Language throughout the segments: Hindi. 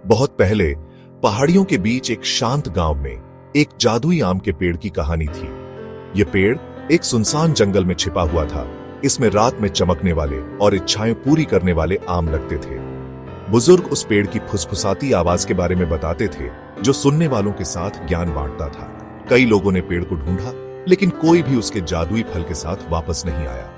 बहुत पहले पहाड़ियों के बीच एक शांत गांव में एक जादुई आम के पेड़ की कहानी थी। यह पेड़ एक सुनसान जंगल में छिपा हुआ था। इसमें रात में चमकने वाले और इच्छाएं पूरी करने वाले आम लगते थे। बुजुर्ग उस पेड़ की फुसफुसाती आवाज के बारे में बताते थे, जो सुनने वालों के साथ ज्ञान बांटता था। कई लोगों ने पेड़ को ढूंढा, लेकिन कोई भी उसके जादुई फल के साथ वापस नहीं आया।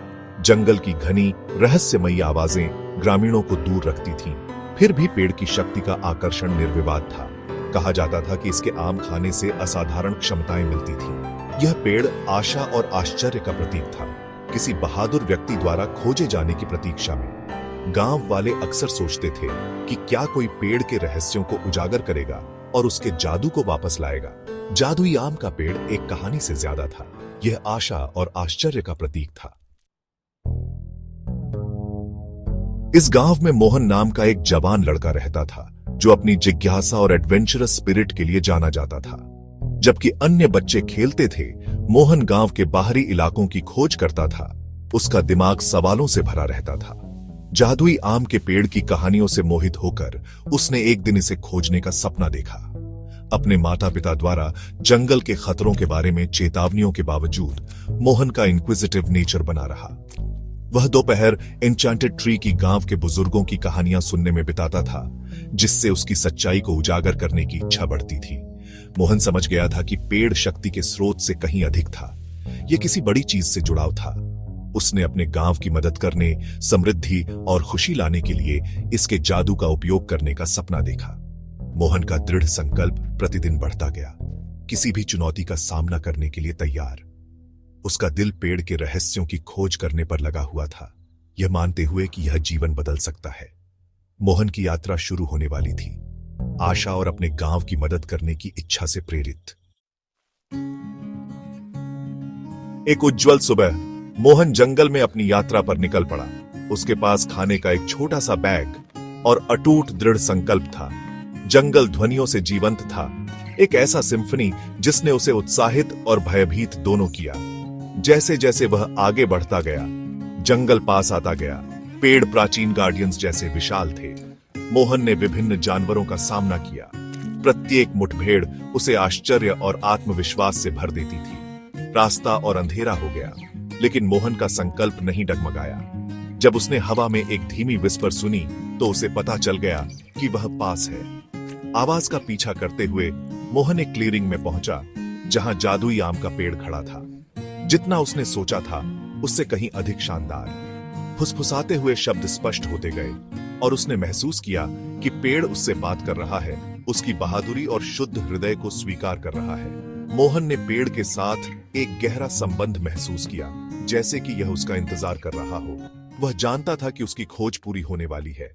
जंगल की घनी रहस्यमयी आवाजें ग्रामीणों को दूर रखती थीं। फिर भी पेड़ की शक्ति का आकर्षण निर्विवाद था। कहा जाता था कि इसके आम खाने से असाधारण क्षमताएं मिलती थीं। यह पेड़ आशा और आश्चर्य का प्रतीक था, किसी बहादुर व्यक्ति द्वारा खोजे जाने की प्रतीक्षा में। गांव वाले अक्सर सोचते थे कि क्या कोई पेड़ के रहस्यों को उजागर करेगा और उसके जादू को वापस लाएगा। जादुई आम का पेड़ एक कहानी से ज्यादा था। यह आशा और आश्चर्य का प्रतीक था। इस गांव में मोहन नाम का एक जवान लड़का रहता था, जो अपनी जिज्ञासा और एडवेंचरस स्पिरिट के लिए जाना जाता था। जबकि अन्य बच्चे खेलते थे, मोहन गांव के बाहरी इलाकों की खोज करता था। उसका दिमाग सवालों से भरा रहता था। जादुई आम के पेड़ की कहानियों से मोहित होकर उसने एक दिन इसे खोजने का सपना देखा। अपने माता पिता द्वारा जंगल के खतरों के बारे में चेतावनियों के बावजूद मोहन का इंक्विजिटिव नेचर बना रहा। वह दोपहर एन्चेंटेड ट्री की गांव के बुजुर्गों की कहानियां सुनने में बिताता था, जिससे उसकी सच्चाई को उजागर करने की इच्छा बढ़ती थी। मोहन समझ गया था कि पेड़ शक्ति के स्रोत से कहीं अधिक था। यह किसी बड़ी चीज से जुड़ाव था। उसने अपने गांव की मदद करने, समृद्धि और खुशी लाने के लिए इसके जादू का उपयोग करने का सपना देखा। मोहन का दृढ़ संकल्प प्रतिदिन बढ़ता गया, किसी भी चुनौती का सामना करने के लिए तैयार। उसका दिल पेड़ के रहस्यों की खोज करने पर लगा हुआ था, यह मानते हुए कि यह जीवन बदल सकता है। मोहन की यात्रा शुरू होने वाली थी, आशा और अपने गांव की मदद करने की इच्छा से प्रेरित। एक उज्जवल सुबह मोहन जंगल में अपनी यात्रा पर निकल पड़ा। उसके पास खाने का एक छोटा सा बैग और अटूट दृढ़ संकल्प था। जंगल ध्वनियों से जीवंत था, एक ऐसा सिम्फनी जिसने उसे उत्साहित और भयभीत दोनों किया। जैसे जैसे वह आगे बढ़ता गया, जंगल पास आता गया। पेड़ प्राचीन गार्डियंस जैसे विशाल थे। मोहन ने विभिन्न जानवरों का सामना किया। प्रत्येक मुठभेड़ उसे आश्चर्य और आत्मविश्वास से भर देती थी। रास्ता और अंधेरा हो गया, लेकिन मोहन का संकल्प नहीं डगमगाया। जब उसने हवा में एक धीमी विस्पर सुनी, तो उसे पता चल गया कि वह पास है। आवाज का पीछा करते हुए मोहन एक क्लीयरिंग में पहुंचा, जहां जादुई आम का पेड़ खड़ा था। जितना उसने सोचा था, उससे कहीं अधिक शानदार। फुसफुसाते हुए शब्द स्पष्ट होते गए और उसने महसूस किया कि पेड़ उससे बात कर रहा है, उसकी बहादुरी और शुद्ध हृदय को स्वीकार कर रहा है। मोहन ने पेड़ के साथ एक गहरा संबंध महसूस किया, जैसे कि यह उसका इंतजार कर रहा हो। वह जानता था कि उसकी खोज पूरी होने वाली है।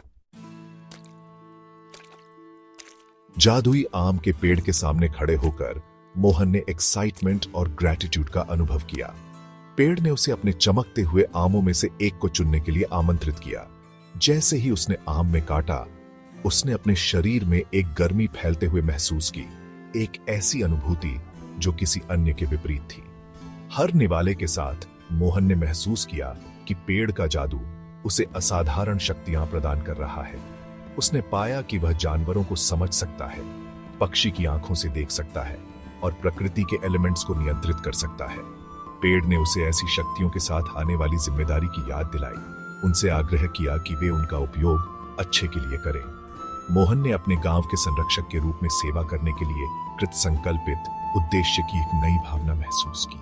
जादुई आम के पेड़ के सामने खड़े होकर मोहन ने एक्साइटमेंट और ग्रैटिट्यूड का अनुभव किया। पेड़ ने उसे अपने चमकते हुए आमों में से एक को चुनने के लिए आमंत्रित किया। जैसे ही उसने आम में काटा, उसने अपने शरीर में एक गर्मी फैलते हुए महसूस की, एक ऐसी अनुभूति जो किसी अन्य के विपरीत थी। हर निवाले के साथ मोहन ने महसूस किया कि पेड़ का जादू उसे असाधारण शक्तियां प्रदान कर रहा है। उसने पाया कि वह जानवरों को समझ सकता है, पक्षी की आंखों से देख सकता है और प्रकृति के एलिमेंट्स को नियंत्रित कर सकता है। पेड़ ने उसे ऐसी शक्तियों के साथ आने वाली जिम्मेदारी की याद दिलाई। उनसे आग्रह किया कि वे उनका उपयोग अच्छे के लिए करें। मोहन ने अपने गांव के संरक्षक के रूप में सेवा करने के लिए कृतसंकल्पित उद्देश्य की एक नई भावना महसूस की।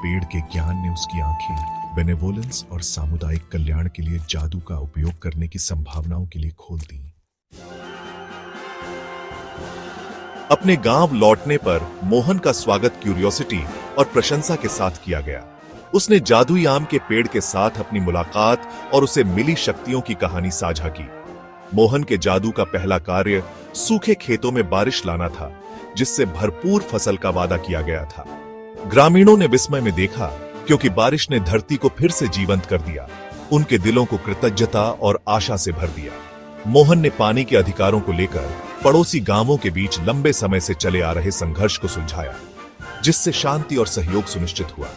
पेड़ के ज्ञान ने उसकी आंखें बेनेवोलेंस और सामुदायिक कल्याण के लिए जादू का उपयोग करने की संभावनाओं के लिए खोल दी। अपने गांव लौटने पर मोहन का स्वागत क्यूरियोसिटी और प्रशंसा के साथ किया गया। उसने जादुई आम के पेड़ के साथ अपनी मुलाकात और उसे मिली शक्तियों की कहानी साझा की। मोहन के जादू का पहला कार्य सूखे खेतों में बारिश लाना था, जिससे भरपूर फसल का वादा किया गया था। ग्रामीणों ने विस्मय में देखा, क्योंकि बारिश ने धरती को फिर से जीवंत कर दिया। उनके दिलों को कृतज्ञता और आशा से भर दिया। मोहन ने पानी के अधिकारों को लेकर पड़ोसी गांवों के बीच लंबे समय से चले आ रहे संघर्ष को सुलझाया, जिससे शांति और सहयोग सुनिश्चित हुआ।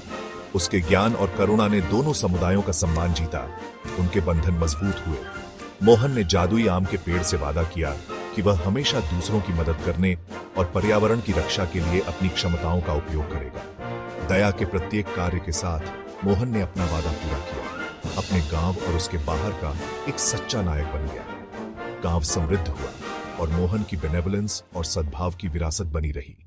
उसके ज्ञान और करुणा ने दोनों समुदायों का सम्मान जीता। उनके बंधन मजबूत हुए। मोहन ने जादुई आम के पेड़ से वादा किया कि वह हमेशा दूसरों की मदद करने और पर्यावरण की रक्षा के लिए अपनी क्षमताओं का उपयोग करेगा। दया के प्रत्येक कार्य के साथ मोहन ने अपना वादा पूरा किया, अपने गांव और उसके बाहर का एक सच्चा नायक बन गया। गांव समृद्ध हुआ और मोहन की बेनेवलेंस और सद्भाव की विरासत बनी रही।